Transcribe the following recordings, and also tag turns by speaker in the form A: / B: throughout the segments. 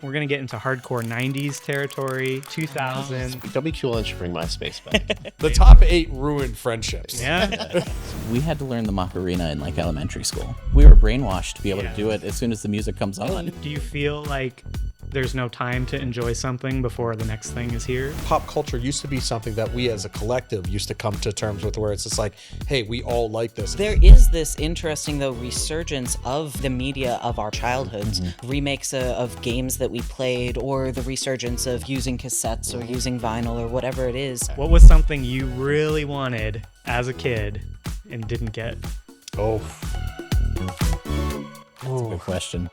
A: We're going to get into hardcore 90s territory, 2000.
B: WQLN should bring MySpace back.
C: The top 8 ruined friendships.
A: Yeah.
D: We had to learn the Macarena in like elementary school. We were brainwashed to be able to do it as soon as the music comes on.
A: Do you feel like there's no time to enjoy something before the next thing is here?
C: Pop culture used to be something that we as a collective used to come to terms with, where it's just like, hey, we all like this.
E: There is this interesting, though, resurgence of the media of our childhoods, remakes of games that we played, or the resurgence of using cassettes or using vinyl or whatever it is.
A: What was something you really wanted as a kid and didn't get?
C: Oh.
D: That's a good question.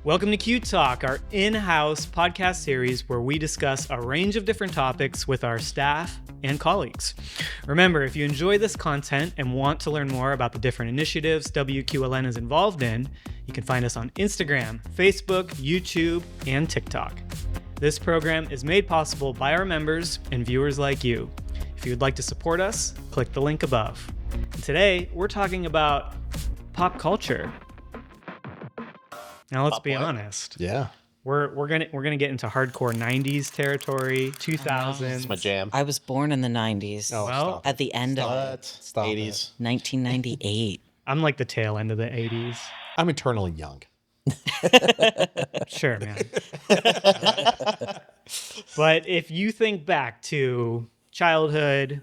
A: Welcome to Q Talk, our in-house podcast series where we discuss a range of different topics with our staff and colleagues. Remember, if you enjoy this content and want to learn more about the different initiatives WQLN is involved in, you can find us on Instagram, Facebook, YouTube, and TikTok. This program is made possible by our members and viewers like you. If you would like to support us, click the link above. And today, we're talking about pop culture. Now let's be honest.
C: Yeah.
A: We're gonna get into hardcore 90s territory, 2000s.
B: It's my jam.
E: I was born in the 90s,
C: Oh,
A: Well,
C: stop.
E: at the end of
C: Stop
B: 80s.
E: 1998.
A: I'm like the tail end of the 80s.
C: I'm eternally young.
A: Sure, man. But if you think back to childhood,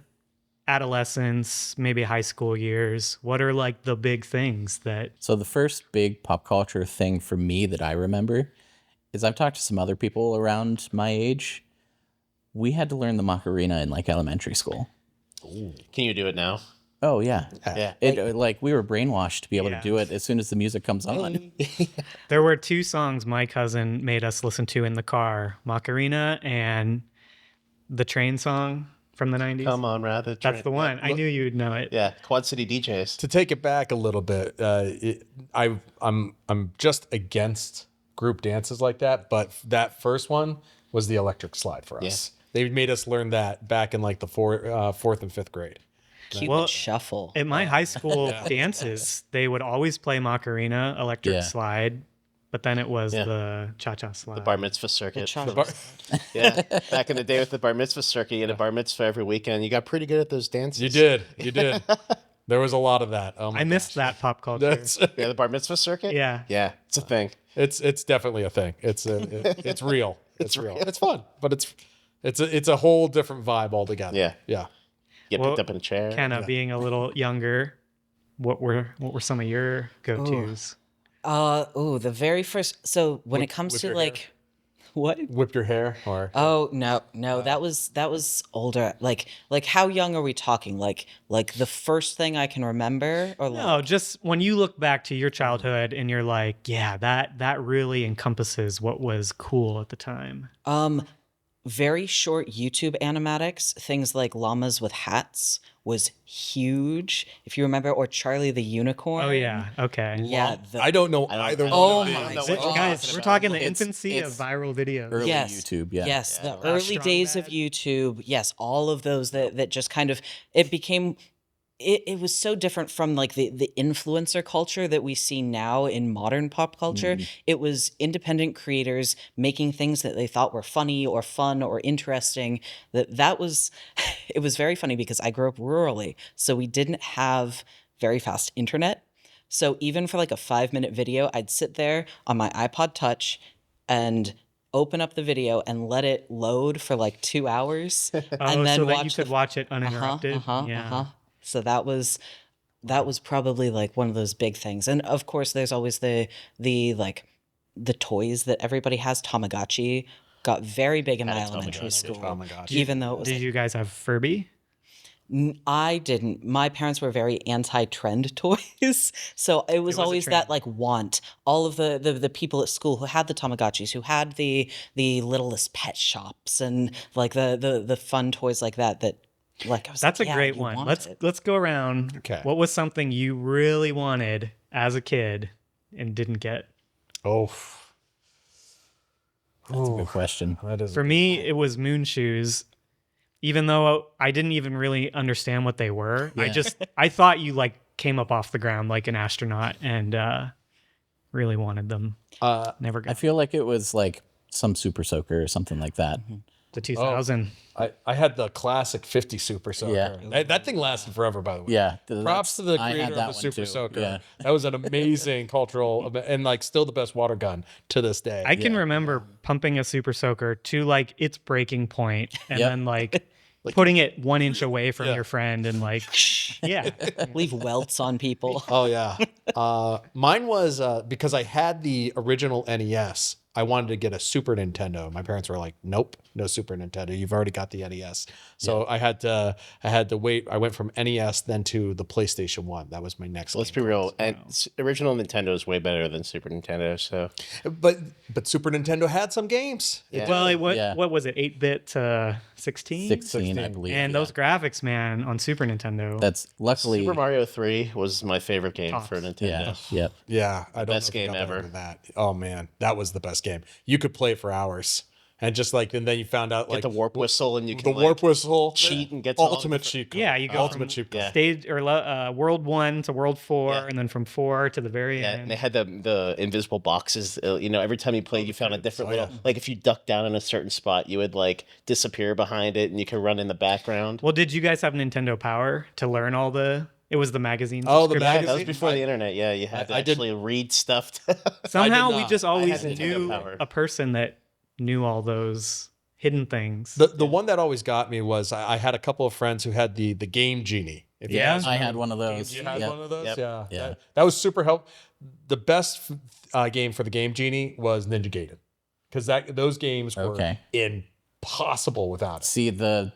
A: adolescence, maybe high school years, what are like the big things that...
D: So the first big pop culture thing for me that I remember is I've talked to some other people around my age. We had to learn the Macarena in like elementary school.
B: Can you do it now?
D: Oh yeah.
B: Yeah.
D: It like we were brainwashed to be able
A: Yeah.
D: to do it as soon as the music comes on.
A: There were two songs my cousin made us listen to in the car, Macarena and the train song from the 90s.
B: Come on, rather.
A: That's the one. I knew you'd know it.
B: Yeah, Quad City DJs.
C: To take it back a little bit, I'm just against group dances like that, but that first one was the electric slide for us. They made us learn that back in like the fourth and fifth grade.
E: Cupid
A: Well,
E: Shuffle.
A: At my high school dances, they would always play Macarena, electric
D: Yeah.
A: slide, but then it was the cha-cha slide.
B: The bar mitzvah circuit.
E: Cha-cha.
B: Yeah. Back in the day with the bar mitzvah circuit, you had a bar mitzvah every weekend. You got pretty good at those dances.
C: You did. There was a lot of that. Oh my
A: I missed that pop culture.
C: That's
B: Yeah, the bar mitzvah circuit?
A: Yeah.
B: Yeah, it's a thing.
C: it's definitely a thing. It's real. It's real. It's fun, but it's a whole different vibe altogether.
B: Yeah.
C: Yeah.
B: Get
A: Well,
B: picked up in a chair.
A: Kenna, being a little younger, what were some of your go-tos?
E: The very first. So when it comes
C: whip
E: to
C: your
E: like, what?
C: Whip your hair or
E: Oh no, that was older. Like how young are we talking? Like the first thing I can remember, or like,
A: No, just when you look back to your childhood and you're like, yeah, that really encompasses what was cool at the time.
E: very short YouTube animatics, things like llamas with hats was huge. If you remember, or Charlie the Unicorn.
A: Oh yeah, okay.
E: Yeah.
C: I don't know either
E: Oh
C: one.
E: my
A: Is it-
E: God.
A: guys, we're talking the
B: It's-
A: infancy of
B: it's
A: viral videos.
D: Early
E: Yes.
D: YouTube, yeah.
E: Yes, the
A: Strong
E: early days of
A: Bad.
E: YouTube. Yes, all of those that just kind of it became. It was so different from like the influencer culture that we see now in modern pop culture. It was independent creators making things that they thought were funny or fun or interesting. That was it was very funny because I grew up rurally, so we didn't have very fast internet. So even for like a 5-minute video, I'd sit there on my iPod Touch and open up the video and let it load for like 2 hours,
A: Oh,
E: and then
A: so that
E: watch
A: you could watch it uninterrupted. Yeah.
E: So that was probably like one of those big things. And of course there's always the like the toys that everybody has. Tamagotchi got very big in my elementary school.
C: Tamagotchi.
E: Even though it was
A: Did you guys have Furby?
E: I didn't. My parents were very anti-trend toys. So it was
A: a
E: always
A: trend.
E: that like want. All of the people at school who had the Tamagotchis, who had the littlest pet shops and like the fun toys like that like I was
A: That's
E: like,
A: a
E: yeah,
A: great
E: you
A: one.
E: want
A: Let's
E: it.
A: go around.
C: Okay.
A: What was something you really wanted as a kid and didn't get?
C: Oh.
D: That's a good question.
C: That is
A: For me, it was moon shoes. Even though I didn't even really understand what they were,
D: Yeah.
A: I thought you like came up off the ground like an astronaut and really wanted them. Never
D: I
A: got
D: feel like it was like some Super Soaker or something like that.
A: the 2000.
C: I had the classic 50 Super Soaker.
D: Yeah.
C: That thing lasted forever, by the way.
D: Yeah.
C: Props to the
D: I had
C: creator of
D: that
C: the
D: one
C: Super
D: too.
C: Soaker.
D: Yeah.
C: That was an amazing cultural event, and like still the best water gun to this day.
A: I can remember pumping a Super Soaker to like its breaking point and
D: Yep.
A: then like putting it 1 inch away from
C: Yeah.
A: your friend and like, yeah.
E: Leave welts on people.
C: Oh yeah. Mine was because I had the original NES. I wanted to get a Super Nintendo. My parents were like, "Nope, no Super Nintendo. You've already got the NES." So I had to wait. I went from NES then to the PlayStation 1. That was my next.
B: Let's be
C: game.
B: real. And original Nintendo is way better than Super Nintendo. So
C: But Super Nintendo had some games.
B: yeah.
A: Well,
D: Yeah.
A: what was it? 8-bit to 16?
D: 16, I believe.
A: And those graphics, man, on Super Nintendo.
D: That's luckily.
B: Super Mario 3 was my favorite game
A: Tops.
B: for Nintendo.
D: Yeah. Yep.
C: Yeah, I don't
B: Best
C: know if I
B: game
C: got
B: ever.
C: into that. Oh man, that was the best game. You could play for hours, and just like and then you found out
B: Get
C: like
B: the warp whistle and you
C: the
B: can
C: warp whistle
B: cheat and get to all the
C: ultimate
B: different-
C: cheat code.
A: Yeah, you go
C: ultimate
A: from
C: cheat code.
B: Yeah.
A: stage or World 1 to World 4,
B: Yeah.
A: and then from 4 to the very
B: Yeah,
A: end.
B: and they had the invisible boxes. Every time you played, you found a different
C: Oh, yeah.
B: little. Like if you ducked down in a certain spot, you would like disappear behind it, and you could run in the background.
A: Well, did you guys have Nintendo Power to learn all the? It was the magazine.
C: Oh, the
A: subscription.
B: Yeah, that was
C: magazine?
B: before the internet. Yeah, you had to
C: I did-
B: actually read stuff.
A: Somehow
C: I
A: we
C: did
A: just
C: not. I
A: always
B: had Nintendo
A: knew
B: Power.
A: a person that knew all those hidden things.
C: The one that always got me was I had a couple of friends who had the Game Genie. If you
A: Yeah.
C: guys
D: I
C: remember
D: had one of those.
C: You had
D: Yep.
C: one of those?
B: Yep.
C: Yeah.
D: Yeah.
C: That was super helpful. The best game for the Game Genie was Ninja Gaiden. Because those games were
D: Okay.
C: impossible without it.
D: See the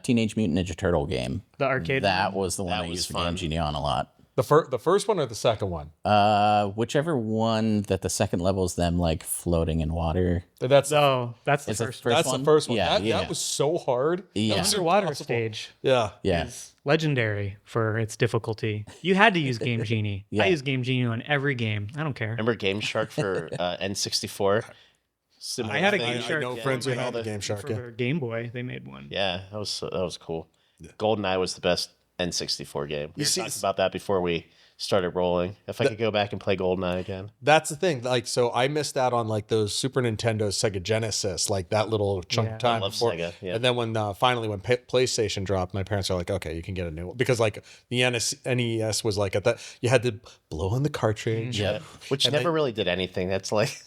D: Teenage Mutant Ninja Turtle game.
A: The arcade.
D: That was the one
B: That
D: I
B: was
D: used the
B: fun.
D: Game Genie on a lot.
C: The first one or the second one?
D: Whichever one that the second level is them like floating in water.
C: That's
A: Oh, that's the
D: Is that
A: first.
D: first
C: that's
D: one?
C: the first one.
D: Yeah,
C: that,
D: yeah.
C: that was so hard.
D: Yeah.
C: That was
A: Underwater
C: impossible.
A: stage
C: Yeah.
D: Yeah.
A: is legendary for its difficulty. You had to use Game Genie.
D: Yeah.
A: I use Game Genie on every game. I don't care.
B: Remember Game Shark for N64? Similar
A: I had a
B: thing.
A: Game Shark.
C: know
A: for
C: friends who
A: my-
C: had the Game Shark,
A: For
C: yeah.
A: their Game Boy, they made one.
B: Yeah, that was cool. GoldenEye was the best N64 game. We
C: see-
B: talked about that before we started rolling. If I could go back and play GoldenEye again.
C: That's the thing. Like, so I missed out on like those Super Nintendo, Sega Genesis, like that little chunk
A: Yeah.
C: of time
B: I love
C: before.
B: Sega, yeah.
C: And then when finally when PlayStation dropped, my parents are like, "Okay, you can get a new one," because like the NES was like at that you had to blow in the cartridge.
D: Yep.
B: Which
C: And
B: never
C: they-
B: really did anything. That's like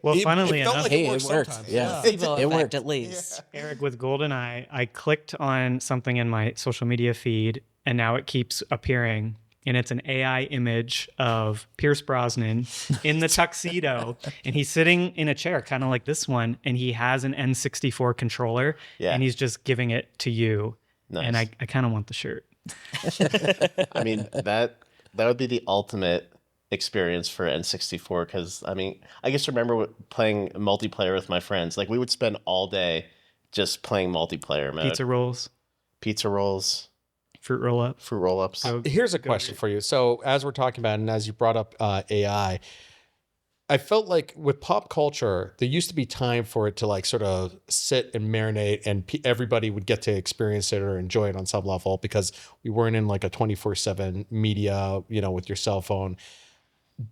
A: Well, funnily
C: felt
A: enough-
D: Hey, it worked.
C: sometimes.
D: Yeah.
E: Placebo
D: It
E: effect,
D: worked.
E: at least.
A: Eric, with GoldenEye, I clicked on something in my social media feed, and now it keeps appearing. And it's an AI image of Pierce Brosnan in the tuxedo, and he's sitting in a chair, kind of like this one, and he has an N64 controller,
B: Yeah.
A: and he's just giving it to you. And
B: Nice.
A: I kind of want the shirt.
B: I mean that would be the ultimate experience for N64 because I guess remember playing multiplayer with my friends. Like we would spend all day just playing multiplayer mode.
A: Pizza rolls,
B: Pizza rolls,
A: fruit roll up.
B: fruit roll-ups.
C: Here's a question for you. So as we're talking about, and as you brought up AI, I felt like with pop culture, there used to be time for it to like sort of sit and marinate, and everybody would get to experience it or enjoy it on some level because we weren't in like a 24/7 media, with your cell phone.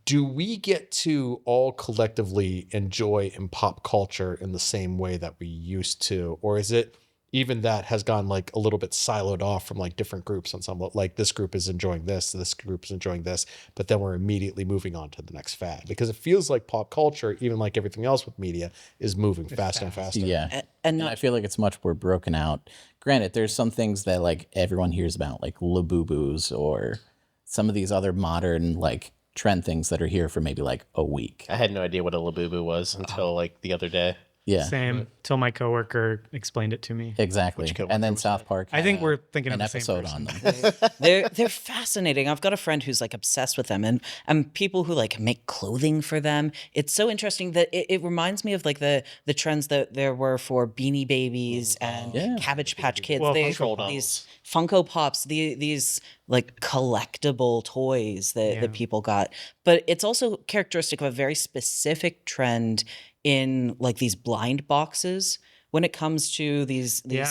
C: Do we get to all collectively enjoy in pop culture in the same way that we used to, or is it even that has gone like a little bit siloed off from like different groups on some, like this group is enjoying this group is enjoying this, but then we're immediately moving on to the next fad because it feels like pop culture, even like everything else with media, is moving faster and faster.
D: Yeah.
E: And
D: And
E: not
D: I feel like it's much more broken out. Granted, there's some things that like everyone hears about, like Labubu's or some of these other modern like trend things that are here for maybe like a week.
B: I had no idea what a Labubu was until like the other day.
D: Yeah.
A: Same, till my coworker explained it to me.
D: Exactly.
B: coworker
D: And then
B: was
D: South Park.
A: I think
D: had
A: we're thinking
D: an
A: of the same
D: episode
A: person.
D: on them.
E: they're fascinating. I've got a friend who's like obsessed with them, and people who like make clothing for them. It's so interesting that it reminds me of like the trends that there were for Beanie Babies and
D: Yeah.
E: Cabbage Patch Kids.
A: Well,
E: They-
B: Funko
E: these Funko Pops, these like collectible toys that people got. But it's also characteristic of a very specific trend in like these blind boxes when it comes to these
A: Yeah.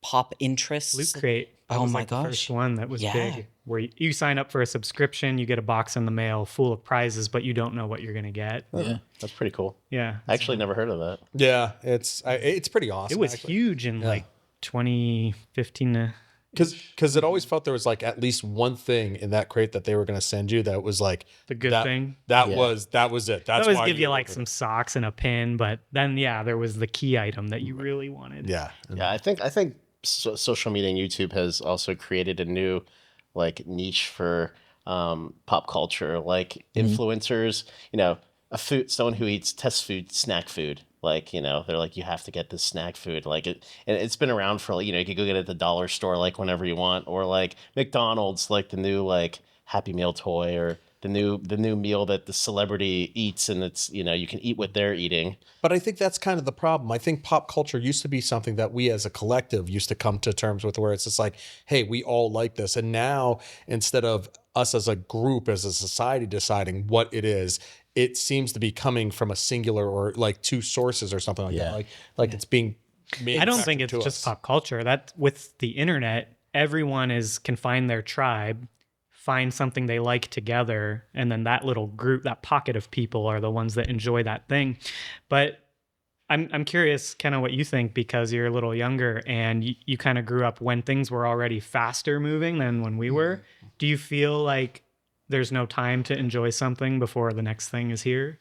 E: pop interests.
A: Loot Crate. That
E: Oh
A: was
E: my
A: like the first
E: gosh.
A: one that was
E: Yeah.
A: big, where you sign up for a subscription, you get a box in the mail full of prizes, but you don't know what you're going to get.
D: Yeah.
B: That's pretty cool.
A: Yeah.
B: I actually never heard of that.
C: Yeah, it's pretty awesome.
A: It was
C: actually.
A: huge in like 2015 to
C: Because it always felt there was like at least one thing in that crate that they were going to send you that was like
A: the good
C: that,
A: thing.
C: That
D: Yeah.
C: was it. That's
A: They always give you like some socks and a pin, but then there was the key item that you really wanted.
C: Yeah.
B: Yeah, I think social media and YouTube has also created a new like niche for pop culture, like influencers. You know, someone who eats test food, snack food. Like, you know, they're like, you have to get this snack food. Like and it's been around for, you know, you could go get it at the dollar store like whenever you want, or like McDonald's, like the new like Happy Meal toy, or the new meal that the celebrity eats, and it's, you know, you can eat what they're eating.
C: But I think that's kind of the problem. I think pop culture used to be something that we as a collective used to come to terms with, where it's just like, hey, we all like this. And now, instead of us as a group, as a society deciding what it is, it seems to be coming from a singular or like two sources or something like that. Like it's being made.
A: I don't think it's just pop culture. That with the internet, everyone can find their tribe, find something they like together, and then that little group, that pocket of people, are the ones that enjoy that thing. But I'm curious kind of what you think, because you're a little younger and you kind of grew up when things were already faster moving than when we were. Do you feel like there's no time to enjoy something before the next thing is here?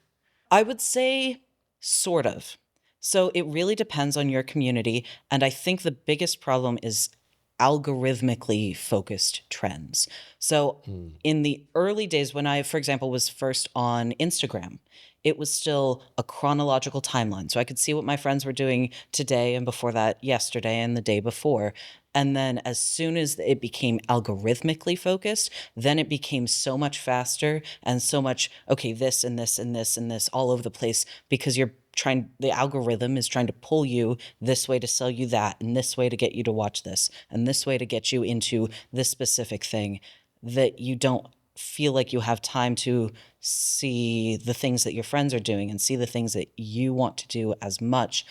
E: I would say sort of. So it really depends on your community. And I think the biggest problem is algorithmically focused trends. So in the early days when I, for example, was first on Instagram, it was still a chronological timeline. So I could see what my friends were doing today, and before that, yesterday, and the day before. And then as soon as it became algorithmically focused, then it became so much faster and so much, okay, this and this and this and this all over the place, because the algorithm is trying to pull you this way to sell you that, and this way to get you to watch this, and this way to get you into this specific thing, that you don't feel like you have time to see the things that your friends are doing and see the things that you want to do as much.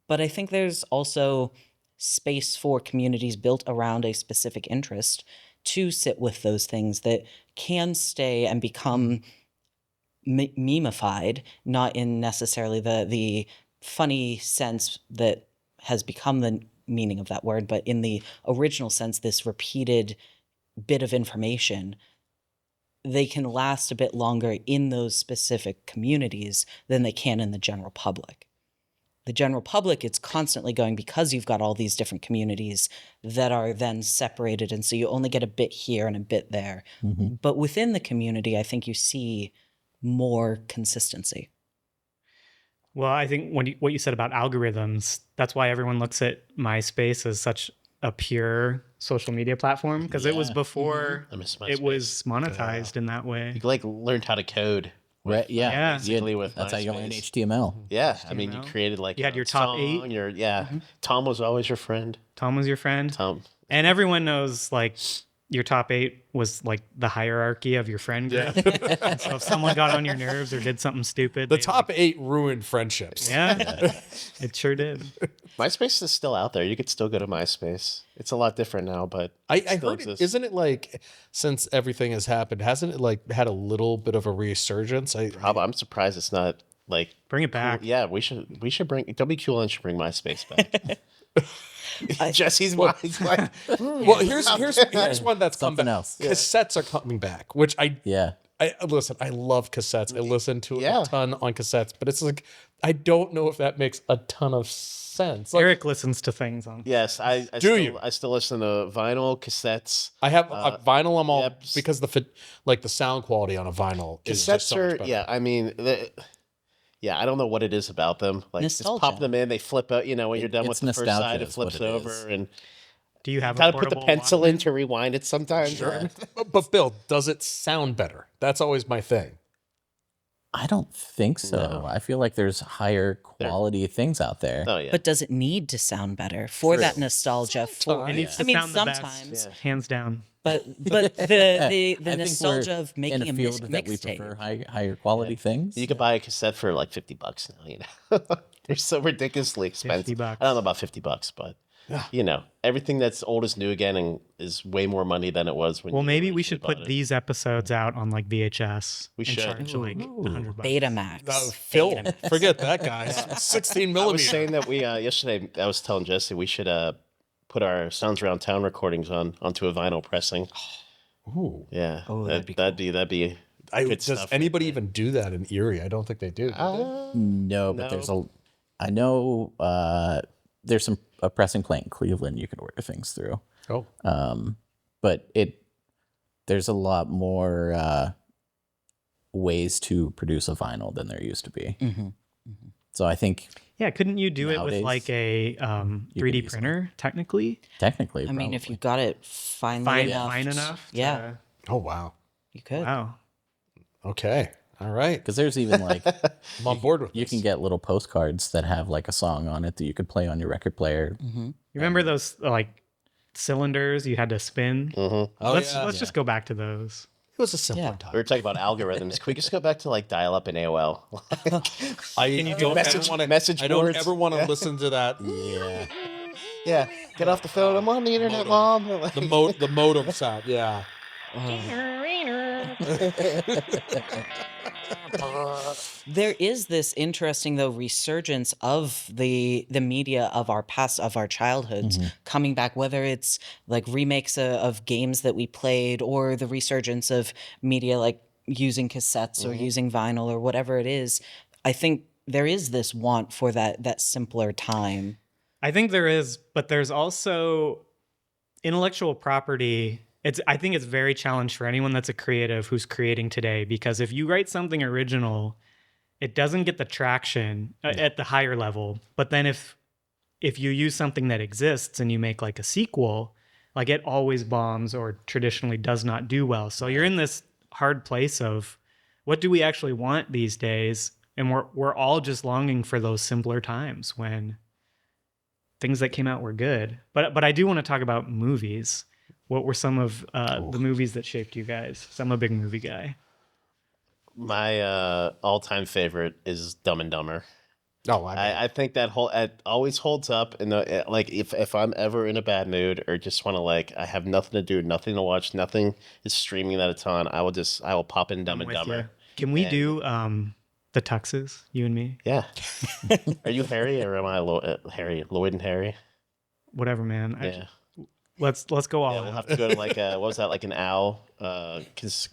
E: But I think there's also space for communities built around a specific interest to sit with those things that can stay and become memeified, not in necessarily the funny sense that has become the meaning of that word, but in the original sense, this repeated bit of information. They can last a bit longer in those specific communities than they can in the general public. The general public, it's constantly going, because you've got all these different communities that are then separated, and so you only get a bit here and a bit there. But within the community, I think you see more consistency.
A: Well, I think what you said about algorithms, that's why everyone looks at MySpace as such a pure social media platform, because it was before
B: I miss
A: it
B: MySpace.
A: was monetized in that way.
B: You like learned how to code.
D: Right. Yeah.
A: Yeah.
B: Basically with
D: That's how you learn
B: MySpace.
D: HTML.
B: Yeah, I mean, you
A: HTML.
B: created like
A: You had your top
B: song,
A: 8.
B: Tom was always your friend.
A: Tom was your friend.
B: Tom.
A: And everyone knows, like, your top 8 was like the hierarchy of your friend group. So if someone got on your nerves or did something stupid,
C: The
A: they,
C: top 8 ruined friendships.
A: yeah, it sure did.
B: MySpace is still out there. You could still go to MySpace. It's a lot different now, but
C: I
B: it still
C: heard
B: exists.
C: isn't it like, since everything has happened, hasn't it like had a little bit of a resurgence?
B: I'm surprised it's not like
A: Bring it back.
B: Yeah, we should bring WQLN should bring MySpace back. Jesse's he's like,
C: Well, here's one that's come
D: Something
C: back.
D: else.
C: Cassettes are coming back, which I listen. I love cassettes. I listen to a ton on cassettes, but it's like I don't know if that makes a ton of sense. Like,
A: Eric listens to things on.
B: yes, I still listen to vinyl cassettes.
C: I have a vinyl. I'm all
B: yep.
C: because the sound quality on a vinyl is just
B: Cassettes
C: so much better.
B: I mean, I don't know what it is about them. Like, just
E: Nostalgia.
B: pop them in, they flip out. You know, when you're done with
D: It's
B: the first
D: nostalgia
B: side, it
D: is what
B: flips
D: it
B: over,
D: is.
B: and
A: Do you have
B: gotta
A: a
B: put the
A: portable
B: pencil
A: Walkman?
B: in to rewind it sometimes.
C: Sure. But Bill, does it sound better? That's always my thing.
D: I don't think so.
B: No.
D: I feel like there's higher quality things out there.
B: Oh yeah,
E: But does it need to sound better for that nostalgia?
C: Sometimes.
A: It needs to
E: I mean,
A: sound the best.
E: sometimes.
B: Yeah.
A: Hands down.
E: But the
D: I think we're
E: nostalgia of making
D: in
E: a
D: a field that we
E: mixtape.
D: prefer higher quality things.
B: You could buy a cassette for like $50 now. They're so ridiculously expensive.
A: $50.
B: I don't know about $50, but everything that's old is new again, and is way more money than it was when.
A: Well,
B: you
A: maybe we
B: originally
A: should
B: bought
A: put
B: it.
A: these episodes out on like VHS.
B: We
A: and
B: should.
A: charge like $100.
E: Betamax.
C: Film.
E: Betamax.
C: Forget that, guys. 16
B: I was
C: millimeter.
B: saying that we yesterday. I was telling Jesse we should put our Sounds Around Town recordings onto a vinyl pressing.
C: Ooh.
B: Yeah,
E: Oh, that'd be
B: that'd be good
C: Does
B: stuff.
C: anybody even do that in Erie? I don't think they do.
D: No, but there's I know there's a pressing plant in Cleveland you can order things through.
C: Oh.
D: But there's a lot more ways to produce a vinyl than there used to be. So I think
A: Yeah, couldn't you do it
D: Nowadays,
A: with like a 3D printer technically?
D: technically,
E: I mean, if
D: probably.
E: you got it fine enough,
A: to-
C: Oh, wow.
E: you could.
A: Wow.
C: Okay. All right.
D: Because there's even like
C: I'm on board with
D: you
C: this.
D: can get little postcards that have like a song on it that you could play on your record player.
A: You remember those like cylinders you had to spin?
C: Oh,
A: let's
C: yeah.
A: just go back to those.
C: It was a simpler
E: Yeah.
B: We
C: time.
B: were talking about algorithms. Can we just go back to like dial up in AOL?
C: I don't
B: message-
C: ever want to.
B: message
C: I don't
B: boards?
C: ever want to listen to that.
D: Yeah.
B: Yeah, get off the phone. I'm on the internet, Mom.
C: The modem sound. Yeah.
E: There is this interesting though resurgence of the media of our past, of our childhoods coming back, whether it's like remakes of games that we played or the resurgence of media like using cassettes or using vinyl or whatever it is. I think there is this want for that simpler time.
A: I think there is, but there's also intellectual property. I think it's very challenged for anyone that's a creative who's creating today, because if you write something original, it doesn't get the traction at the higher level. But then if you use something that exists and you make like a sequel, like it always bombs or traditionally does not do well. So you're in this hard place of what do we actually want these days? And we're all just longing for those simpler times when things that came out were good. But I do want to talk about movies. What were some of the movies that shaped you guys? So I'm a big movie guy.
B: My all-time favorite is Dumb and Dumber.
C: Oh,
B: I think that it always holds up. And like if I'm ever in a bad mood or just want to like I have nothing to do, nothing to watch, nothing is streaming that it's on, I will pop in Dumb and
A: With
B: Dumber.
A: you. Can we do the Tuxes, you and me?
B: Yeah. Are you Harry or am I Harry? Lloyd and Harry?
A: Whatever, man.
B: Yeah.
A: Let's go all
B: Yeah,
A: out.
B: we'll have to go to like what was that, like an owl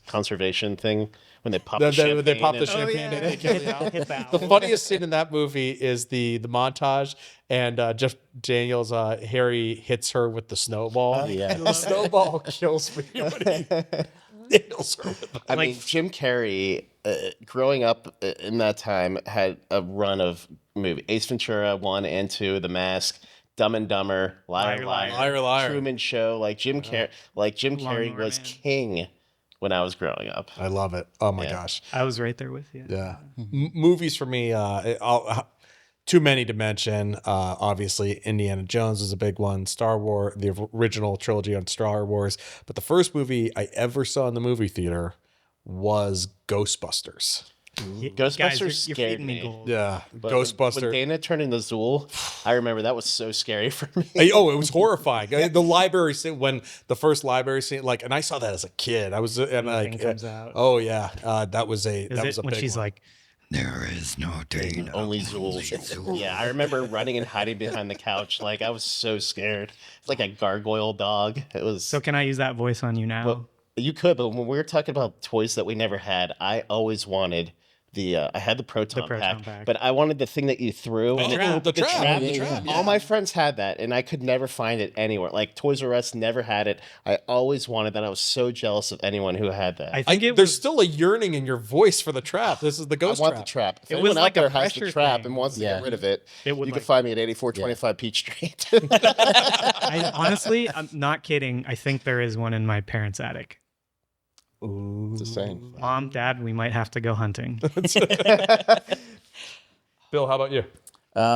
B: conservation thing when they pop
C: They
B: the champagne.
C: pop the
B: and-
C: champagne and they kill the owl.
A: Hit that
C: The
A: one.
C: funniest scene in that movie is the montage, and Jeff Daniels, Harry hits her with the snowball.
D: yeah.
C: The snowball kills me when he nails her with the
B: I mean, Jim Carrey, growing up in that time, had a run of movies: Ace Ventura 1 and 2, The Mask, Dumb and Dumber, Liar
A: Liar,
B: Liar,
C: Liar.
B: Truman Show. Jim Carrey
A: Lawnmower
B: was
A: Man.
B: king when I was growing up.
C: I love it. Oh my
B: Yeah.
C: gosh.
A: I was right there with you.
C: Yeah. Movies for me, too many to mention. Obviously, Indiana Jones is a big one. Star Wars, the original trilogy on Star Wars. But the first movie I ever saw in the movie theater was Ghostbusters.
B: Ghostbusters
A: Guys, you're
B: scared
A: feeding me
B: me.
A: gold.
C: Yeah,
B: But
C: Ghostbuster.
B: When Dana turned into Zool, I remember that was so scary for me.
C: It was horrifying. The library scene, when the first library scene, and I saw that as a kid. I was and
A: thing comes out.
C: Oh yeah, that was a
A: Is
C: that
A: it
C: was a
A: when
C: big
A: she's
C: one.
A: like,
F: There is no Dana.
B: Only Zool. Yeah, I remember running and hiding behind the couch. I was so scared. It's like a gargoyle dog. It was.
A: so can I use that voice on you now?
B: Well, you could, but when we were talking about toys that we never had, I always wanted I had the proton, pack, but I wanted the thing that you threw. And
C: the trap.
B: All my friends had that, and I could never find it anywhere. Like Toys R Us never had it. I always wanted that. I was so jealous of anyone who had that.
A: I think it
C: There's
A: was
C: still a yearning in your voice for the trap. This is the
B: I
C: ghost
B: want
C: trap.
B: the trap. If
A: It
B: anyone
A: was
B: out
A: like a
B: there has the
A: pressure
B: trap
A: thing.
B: and wants to
D: Yeah.
B: get rid of it,
A: It would
B: you
A: like-
B: can find me at 8425 Peach Street.
A: I honestly, I'm not kidding. I think there is one in my parents' attic.
B: Just saying.
A: Mom, Dad, we might have to go hunting.
C: Bill, how about you?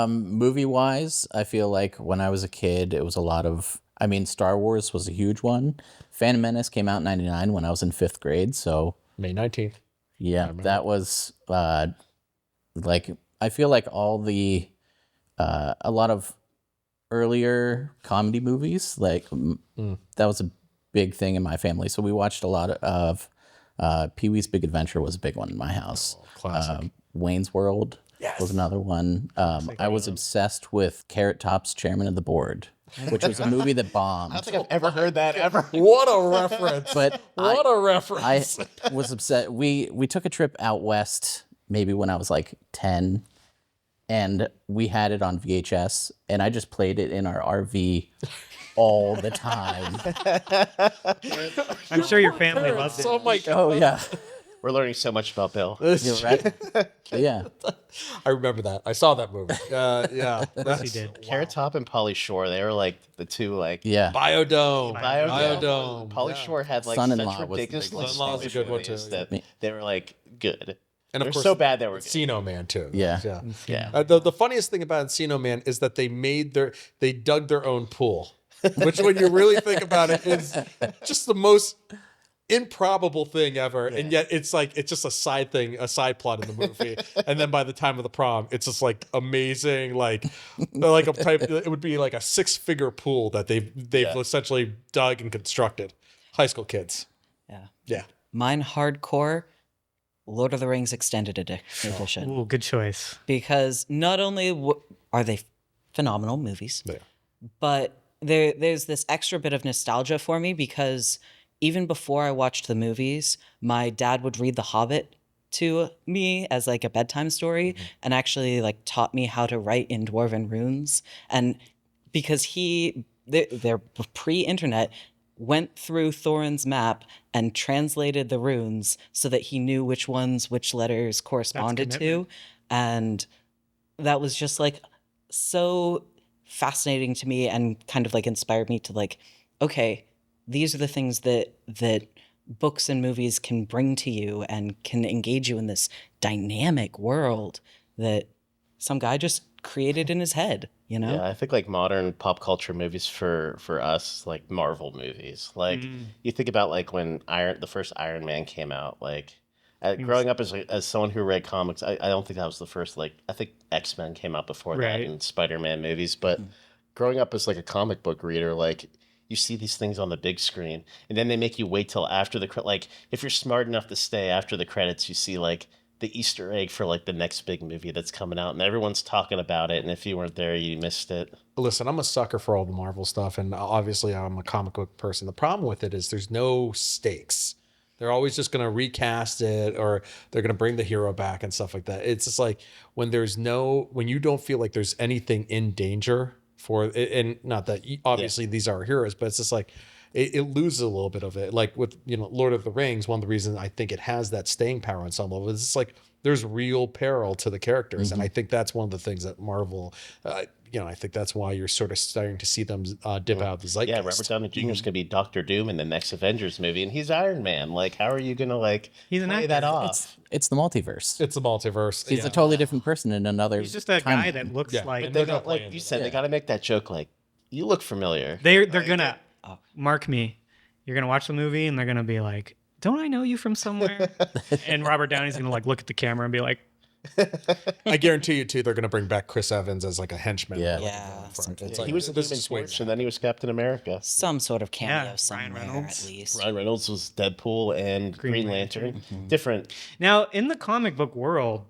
D: Movie wise, I feel like when I was a kid, it was a lot of. I mean, Star Wars was a huge one. Phantom Menace came out in 99 when I was in 5th grade. So
C: May 19th.
D: yeah, that was like, I feel like all the, a lot of earlier comedy movies, like that was a big thing in my family. So we watched a lot of Pee-wee's Big Adventure was a big one in my house.
C: Classic.
D: Wayne's World was another one. I was obsessed with Carrot Top's Chairman of the Board, which was a movie that bombed.
B: I don't think I've ever heard that ever.
C: What a reference.
D: But
C: What a reference.
D: I was upset. We took a trip out west, maybe when I was like 10, and we had it on VHS, and I just played it in our RV all the time.
A: I'm sure your family loved it.
C: Oh my God.
D: Oh yeah,
B: We're learning so much about Bill.
D: you're right. Yeah,
C: I remember that. I saw that movie. Yeah.
A: He did.
B: Carrot Top and Polly Shore, they were like the two like
D: yeah.
C: Biodome.
B: Biodome. Polly Shore had like
D: Son-in-Law
B: such
D: was the
B: ridiculous
D: big one.
C: Son-in-Law's a good one,
B: movies
C: too.
B: that they were like good.
C: And
B: They're
C: of course,
B: so bad they were good.
C: Encino Man too.
D: Yeah.
B: Yeah.
C: The funniest thing about Encino Man is that they dug their own pool, which when you really think about it is just the most improbable thing ever. And yet it's just a side thing, a side plot in the movie. And then by the time of the prom, it's just like amazing, like a type, it would be like a 6-figure pool that they've essentially dug and constructed. High school kids.
E: Yeah.
C: Yeah.
E: Mine hardcore, Lord of the Rings Extended Edition.
A: Ooh, good choice.
E: Because not only are they phenomenal movies,
C: Yeah.
E: but there's this extra bit of nostalgia for me because even before I watched the movies, my dad would read The Hobbit to me as like a bedtime story and actually like taught me how to write in Dwarven runes. And because they're pre-internet, went through Thorin's map and translated the runes so that he knew which letters corresponded to. And that was just like so fascinating to me and kind of like inspired me to like, okay, these are the things that books and movies can bring to you and can engage you in this dynamic world that some guy just created in his head, you know?
B: Yeah, I think like modern pop culture movies for us, like Marvel movies. Like you think about like when the first Iron Man came out, like growing up as someone who read comics, I don't think that was the first, like I think X-Men came out before that and Spider-Man movies, but growing up as like a comic book reader, like you see these things on the big screen and then they make you wait till after like if you're smart enough to stay after the credits, you see like the Easter egg for like the next big movie that's coming out and everyone's talking about it, and if you weren't there you missed it.
C: Listen, I'm a sucker for all the Marvel stuff, and obviously I'm a comic book person. The problem with it is there's no stakes. They're always just going to recast it, or they're going to bring the hero back and stuff like that. It's just like when you don't feel like there's anything in danger for it, and not that obviously these are heroes, but it's just like it loses a little bit of it. Like with Lord of the Rings, one of the reasons I think it has that staying power on some level is it's like there's real peril to the characters, and I think that's one of the things that Marvel, I think that's why you're sort of starting to see them dip out of the zeitgeist.
B: Yeah, Robert Downey Jr. is going to be Doctor Doom in the next Avengers movie, and he's Iron Man. Like, how are you going to
A: He's an
B: play
A: actor.
B: that off?
D: It's the multiverse.
C: It's the multiverse.
D: He's a totally different person in another.
A: He's just a guy that looks
C: Yeah.
A: like
B: But they got, like you said, they got to make that joke like, you look familiar.
A: they're gonna mark me. You're gonna watch the movie and they're gonna be like, "Don't I know you from somewhere?" And Robert Downey's gonna like look at the camera and be like,
C: I guarantee you too, they're going to bring back Chris Evans as like a henchman.
D: Yeah.
C: It's
B: He was in
C: this
B: Human
C: is sweet.
B: Torch, and then he was Captain America.
E: Some sort of cameo
A: Ryan
E: somewhere
A: Reynolds.
E: at least.
B: Ryan Reynolds was Deadpool and Green Lantern. Different.
A: Now, in the comic book world,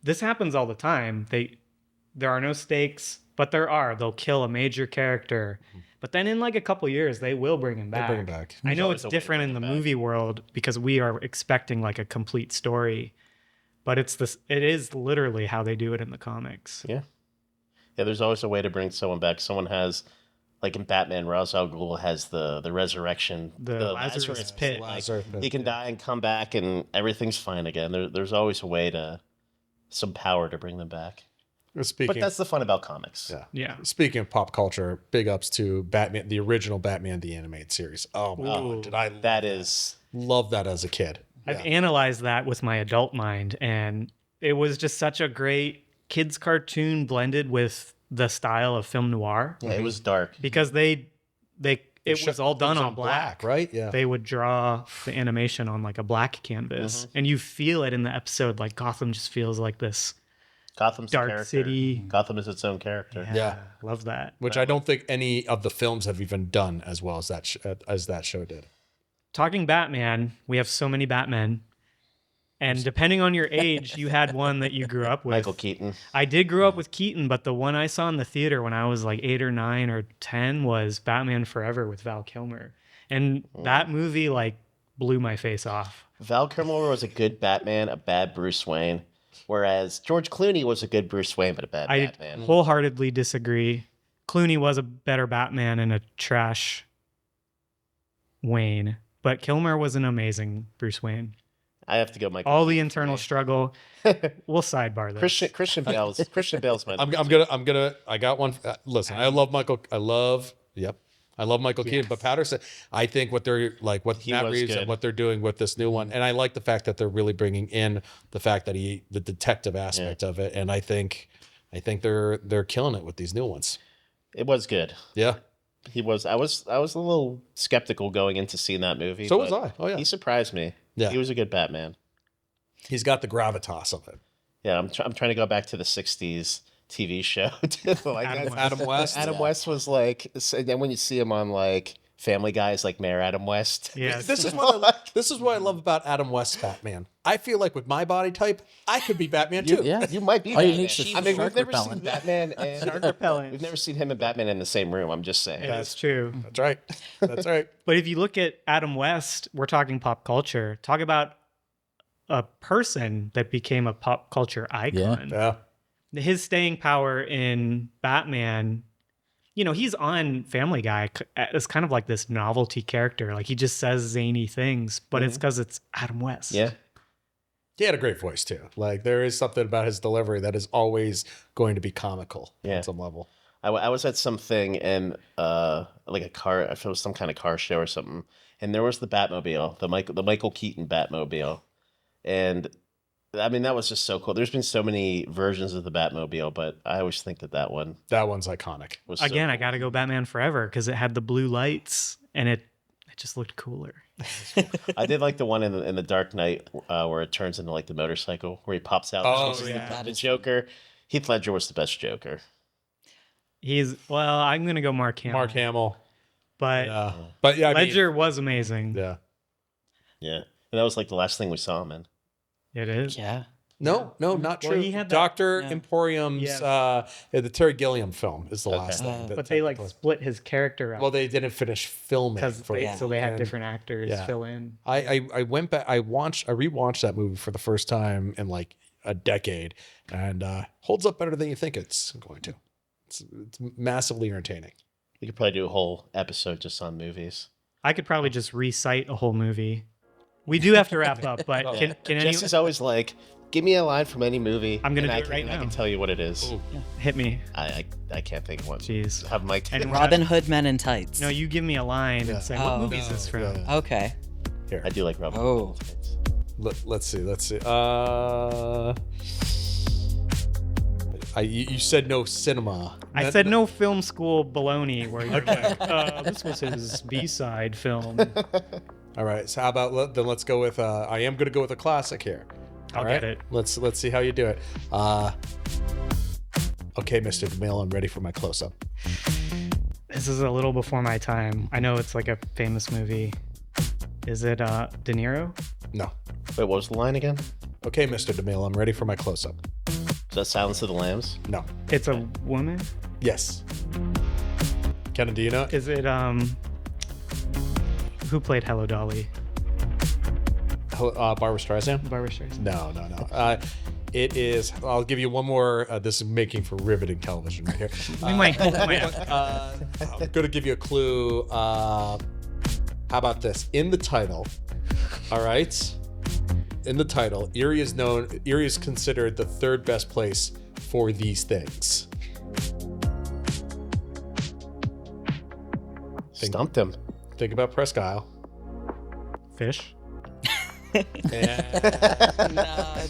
A: this happens all the time. There are no stakes, but there are. They'll kill a major character, but then in like a couple years, they will bring him back.
C: bring him back.
A: I know
B: always
A: it's
B: a way to
A: different
B: bring
A: in the
B: him back.
A: movie world because we are expecting like a complete story, but it is literally how they do it in the comics.
B: Yeah. Yeah, there's always a way to bring someone back. Someone has, like in Batman, Ra's al Ghul has the resurrection,
A: The Lazarus pit.
B: Like,
C: Lazarus pit,
B: he can die and come back, and everything's fine again. There's always a way some power to bring them back. But
C: Speaking,
B: that's the fun about comics.
A: Yeah.
C: speaking of pop culture, big ups to Batman, the original Batman the Animated Series. Oh my
A: Ooh.
C: god, did I
B: That is,
C: love that as a kid?
A: I've analyzed that with my adult mind, and it was just such a great kids cartoon blended with the style of film noir
B: it was dark.
A: because they it was all done on black,
C: right? Yeah.
A: They would draw the animation on like a black canvas, and you feel it in the episode. Like Gotham just feels like this
B: Gotham's the
A: dark
B: character.
A: city.
B: Gotham is its own character.
C: Yeah.
A: Love that.
C: Which I don't think any of the films have even done as well as that show did.
A: Talking Batman, we have so many Batmen. And depending on your age, you had one that you grew up with.
B: Michael Keaton.
A: I did grow up with Keaton, but the one I saw in the theater when I was like 8 or 9 or 10 was Batman Forever with Val Kilmer. And that movie like blew my face off.
B: Val Kilmer was a good Batman, a bad Bruce Wayne. Whereas George Clooney was a good Bruce Wayne, but a bad
A: I
B: Batman.
A: wholeheartedly disagree. Clooney was a better Batman and a trash Wayne, but Kilmer was an amazing Bruce Wayne.
B: I have to go Michael.
A: All the internal struggle. We'll sidebar this.
B: Christian Bale's my.
C: I'm gonna. I got one. Listen, I love Michael. I love Michael Keaton, but Patterson. I think what they're like, what Matt
B: was
C: Reeves
B: good.
C: and what they're doing with this new one, and I like the fact that they're really bringing in the fact that the detective aspect of it, and I think they're killing it with these new ones.
B: It was good.
C: Yeah.
B: He was. I was a little skeptical going into seeing that movie.
C: So was
B: but
C: I. Oh yeah.
B: He surprised me.
C: Yeah.
B: He was a good Batman.
C: He's got the gravitas of it.
B: Yeah, I'm trying to go back to the '60s TV show. Too. Like,
C: Adam West.
B: Adam West was like. Then when you see him on like Family Guy, is like Mayor Adam West.
A: Yes.
C: This is what I love about Adam West's Batman. I feel like with my body type, I could be Batman too.
D: Yeah.
B: You might be.
D: All you
B: Batman.
D: need is
B: I mean,
D: shark
B: we've never seen
D: repellent.
B: Batman and
A: Shark repellent.
B: we've never seen him and Batman in the same room. I'm just saying.
A: That's true.
C: That's right. That's right.
A: But if you look at Adam West, we're talking pop culture. Talk about a person that became a pop culture icon.
C: Yeah.
A: His staying power in Batman, he's on Family Guy as kind of like this novelty character. Like he just says zany things, but it's because it's Adam West.
B: Yeah.
C: He had a great voice too. Like there is something about his delivery that is always going to be comical at some level.
B: I was at something and like a car. I feel it was some kind of car show or something, and there was the Batmobile, the Michael Keaton Batmobile, and I mean that was just so cool. There's been so many versions of the Batmobile, but I always think that one's
C: iconic.
B: was
A: Again,
B: so
A: I got to go Batman Forever because it had the blue lights and it just looked cooler.
B: I did like the one in the Dark Knight where it turns into like the motorcycle where he pops out. The Joker. Heath Ledger was the best Joker.
A: I'm gonna go Mark Hamill.
C: Mark Hamill.
A: But
C: yeah,
A: Ledger was amazing.
C: Yeah.
B: Yeah, and that was like the last thing we saw him in.
A: It is.
E: Yeah.
C: No, not true.
A: he had that-
C: Dr. Emporium's
A: Yeah.
C: the Terry Gilliam film is the last thing.
A: But they like split his character up
C: well, they didn't finish filming
A: so they had
C: and-
A: different actors fill in.
C: I went back. I rewatched that movie for the first time in like a decade, and holds up better than you think it's going to. It's massively entertaining.
B: We could probably do a whole episode just on movies.
A: I could probably just recite a whole movie. We do have to wrap up, but can
B: Jess is always like, "Give me a line from any movie."
A: I'm gonna
B: and
A: do it right
B: I
A: now.
B: can tell you what it is.
A: hit me?
B: I can't think of one.
A: Jeez.
B: Have Mike.
A: And
E: Robin Hood Men in Tights.
A: No, you give me a line and say, what
E: Oh.
A: movie is this from?
C: Yeah.
E: Okay.
C: Here,
B: I do like Robin.
E: Oh.
C: let's see. You said no cinema.
A: I said no film school baloney where you're like, this was his B-side film.
C: All right. So how about let's go with I am going to go with a classic here.
A: I'll
C: All right?
A: get it.
C: Let's see how you do it. Okay, Mr. DeMille, I'm ready for my close-up.
A: This is a little before my time. I know it's like a famous movie. Is it De Niro?
C: No.
B: Wait, what was the line again?
C: Okay, Mr. DeMille, I'm ready for my close-up.
B: Is that Silence of the Lambs?
C: No.
A: It's a woman?
C: Yes. Ken, do you know?
A: Is it who played Hello Dolly?
C: Barbara Streisand?
A: Barbara Streisand.
C: No. It is. I'll give you one more. This is making for riveting television right here.
A: We might
C: I'm going to give you a clue. How about this? In the title, all right? In the title, Erie is considered the third best place for these things.
B: Stumped him.
C: Think about Presque Isle.
A: Fish.
E: No,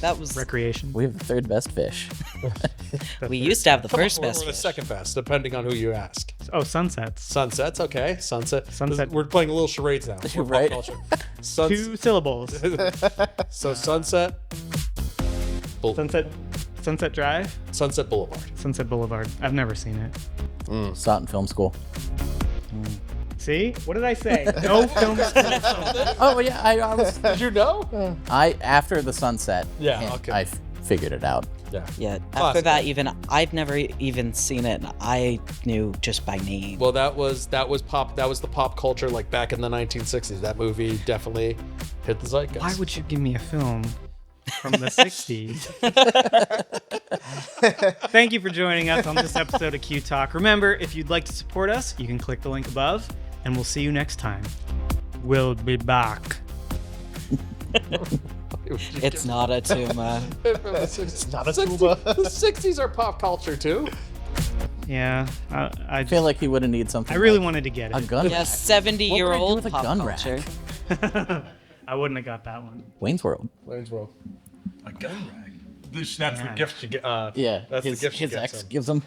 E: that was
A: Recreation.
D: We have the third best fish.
E: We used to have the
C: Come on,
E: first best
C: or the
E: fish.
C: second best, depending on who you ask.
A: Oh, sunsets.
C: Sunsets, okay.
A: Sunset.
C: We're playing a little charades now. We're pop
D: Right.
C: culture.
A: 2 syllables.
C: So sunset.
A: Sunset Drive.
C: Sunset Boulevard.
A: Sunset Boulevard. I've never seen it.
D: Saw it in film school.
A: See? What did I say? No film.
D: Oh yeah, I was.
C: Did you know?
D: After the sunset.
C: Yeah,
D: hint,
C: okay.
D: I figured it out.
C: Yeah.
E: Yeah. After
C: Classic.
E: that, even I'd never even seen it. I knew just by name.
C: Well, that was pop. That was the pop culture like back in the 1960s. That movie definitely hit the zeitgeist.
A: Why would you give me a film from the 60s? Thank you for joining us on this episode of Q Talk. Remember, if you'd like to support us, you can click the link above, and we'll see you next time. We'll be back.
E: It's not a tumor.
C: It's
B: not a tuba.
C: The 60s are pop culture too.
A: Yeah,
D: I feel like he would have needed something.
A: I really
D: like
A: wanted to get
D: a
A: it.
D: gun.
E: Yeah,
D: rack.
E: 70-year-old
D: with a
E: pop
D: gun
E: culture.
D: rack?
A: I wouldn't have got that one.
D: Wayne's World.
C: Wayne's World.
F: A gun rack.
C: That's the gift you get.
D: Yeah,
C: That's
D: his
C: the gift you
D: his
C: get.
D: ex
C: son.
D: gives him.